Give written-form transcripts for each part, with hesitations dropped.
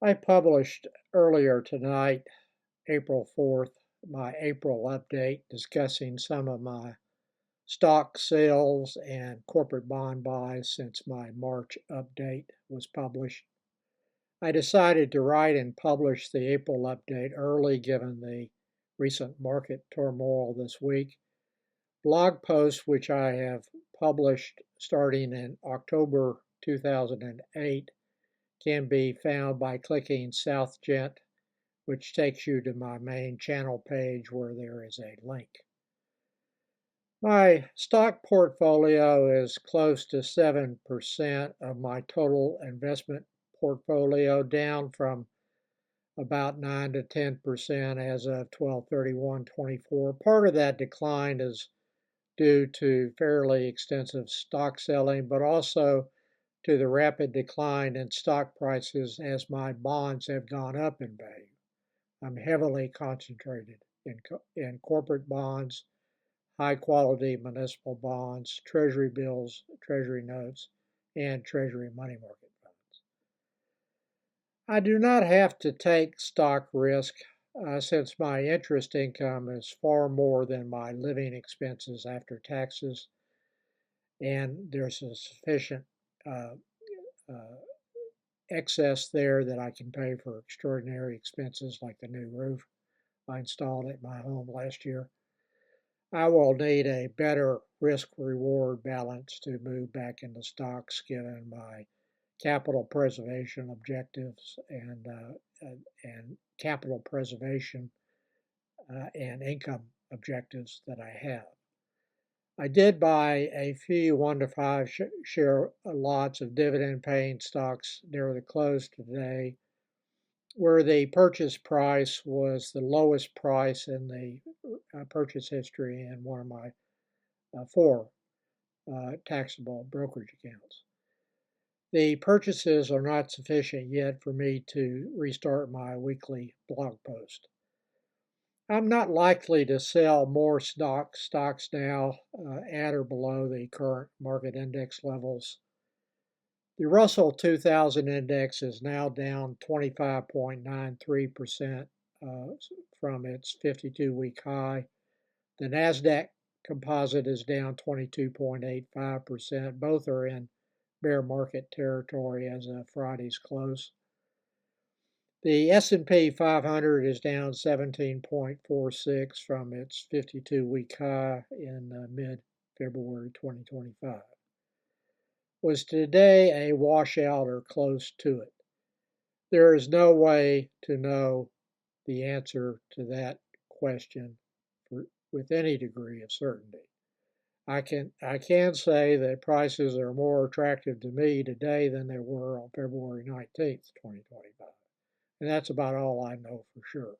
I published earlier tonight, April 4th, my April update discussing some of my stock sales and corporate bond buys since my March update was published. I decided to write and publish the April update early given the recent market turmoil this week. Blog posts, which I have published starting in October 2008, can be found by clicking South Gent, which takes you to my main channel page where there is a link. My stock portfolio is close to 7% of my total investment portfolio, down from about 9 to 10% as of 12/31/24. Part of that decline is due to fairly extensive stock selling, but also to the rapid decline in stock prices as my bonds have gone up in value. I'm heavily concentrated in corporate bonds, high quality municipal bonds, treasury bills, treasury notes, and treasury money market funds. I do not have to take stock risk since my interest income is far more than my living expenses after taxes, and there's a sufficient uh, uh, excess there that I can pay for extraordinary expenses like the new roof I installed at my home last year. I will need a better risk-reward balance to move back into stocks given my capital preservation objectives and capital preservation and income objectives that I have. I did buy a few 1 to 5 share lots of dividend-paying stocks near the close today, where the purchase price was the lowest price in the purchase history in one of my four taxable brokerage accounts. The purchases are not sufficient yet for me to restart my weekly blog post. I'm not likely to sell more stocks now at or below the current market index levels. The Russell 2000 index is now down 25.93% from its 52-week high. The NASDAQ composite is down 22.85%. Both are in bear market territory as of Friday's close. The S&P 500 is down 17.46 from its 52-week high in mid-February 2025. Was today a washout or close to it? There is no way to know the answer to that question with any degree of certainty. I can say that prices are more attractive to me today than they were on February 19th, 2025. And that's about all I know for sure.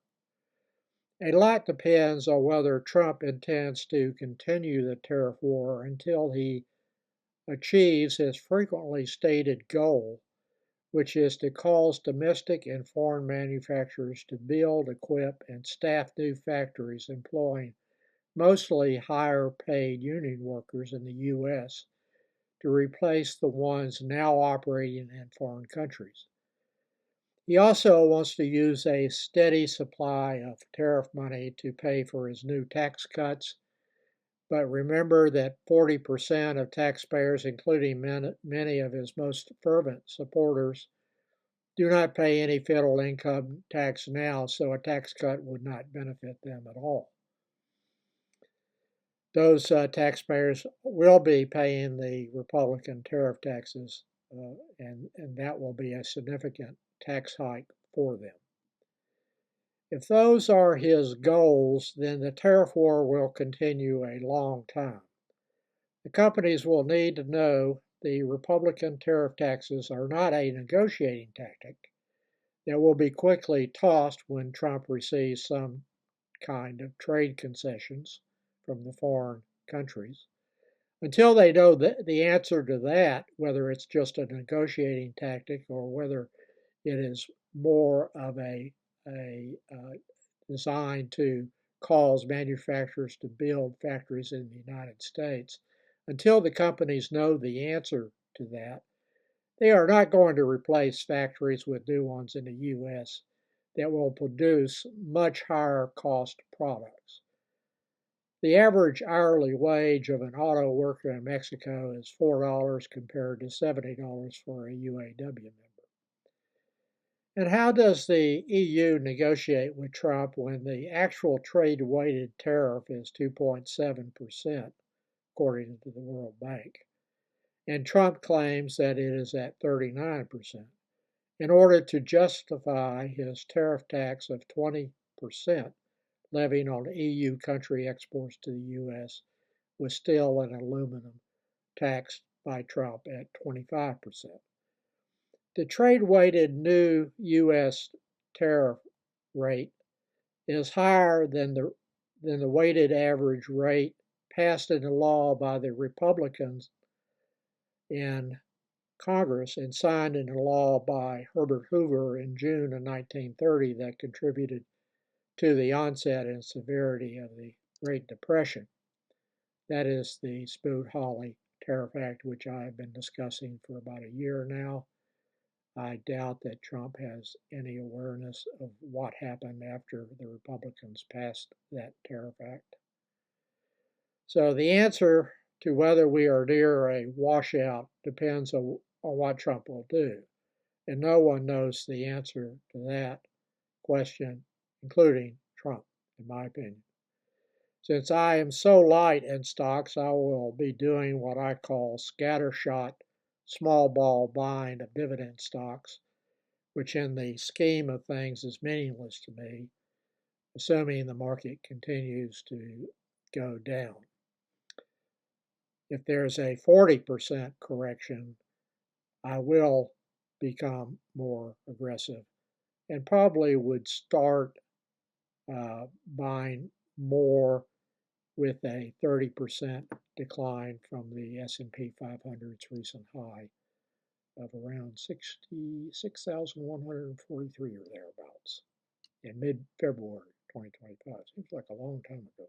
A lot depends on whether Trump intends to continue the tariff war until he achieves his frequently stated goal, which is to cause domestic and foreign manufacturers to build, equip, and staff new factories employing mostly higher paid union workers in the U.S. to replace the ones now operating in foreign countries. He also wants to use a steady supply of tariff money to pay for his new tax cuts. But remember that 40% of taxpayers, including many of his most fervent supporters, do not pay any federal income tax now, so a tax cut would not benefit them at all. Those taxpayers will be paying the Republican tariff taxes, and that will be a significant tax hike for them. If those are his goals, then the tariff war will continue a long time. The companies will need to know the Republican tariff taxes are not a negotiating tactic that will be quickly tossed when Trump receives some kind of trade concessions from the foreign countries. Until they know the answer to that, whether it's just a negotiating tactic or whether it is more of a designed to cause manufacturers to build factories in the United States. Until the companies know the answer to that, They are not going to replace factories with new ones in the U.S. that will produce much higher cost products. The average hourly wage of an auto worker in Mexico is $4 compared to $70 for a UAW member. And how does the EU negotiate with Trump when the actual trade-weighted tariff is 2.7%, according to the World Bank? And Trump claims that it is at 39%. In order to justify his tariff tax of 20% levied on EU country exports to the U.S. with steel and aluminum taxed by Trump at 25%. The trade-weighted new U.S. tariff rate is higher than the weighted average rate passed into law by the Republicans in Congress and signed into law by Herbert Hoover in June of 1930 that contributed to the onset and severity of the Great Depression. That is the Smoot Hawley Tariff Act, which I have been discussing for about a year now. I doubt that Trump has any awareness of what happened after the Republicans passed that Tariff Act. So the answer to whether we are near a washout depends on what Trump will do. And no one knows the answer to that question, including Trump, in my opinion. Since I am so light in stocks, I will be doing what I call scattershot small ball buying of dividend stocks, which in the scheme of things is meaningless to me, assuming the market continues to go down. If there's a 40% correction, I will become more aggressive and probably would start buying more with a 30% decline from the S&P 500's recent high of around 66,143 or thereabouts in mid-February 2025. Seems like a long time ago.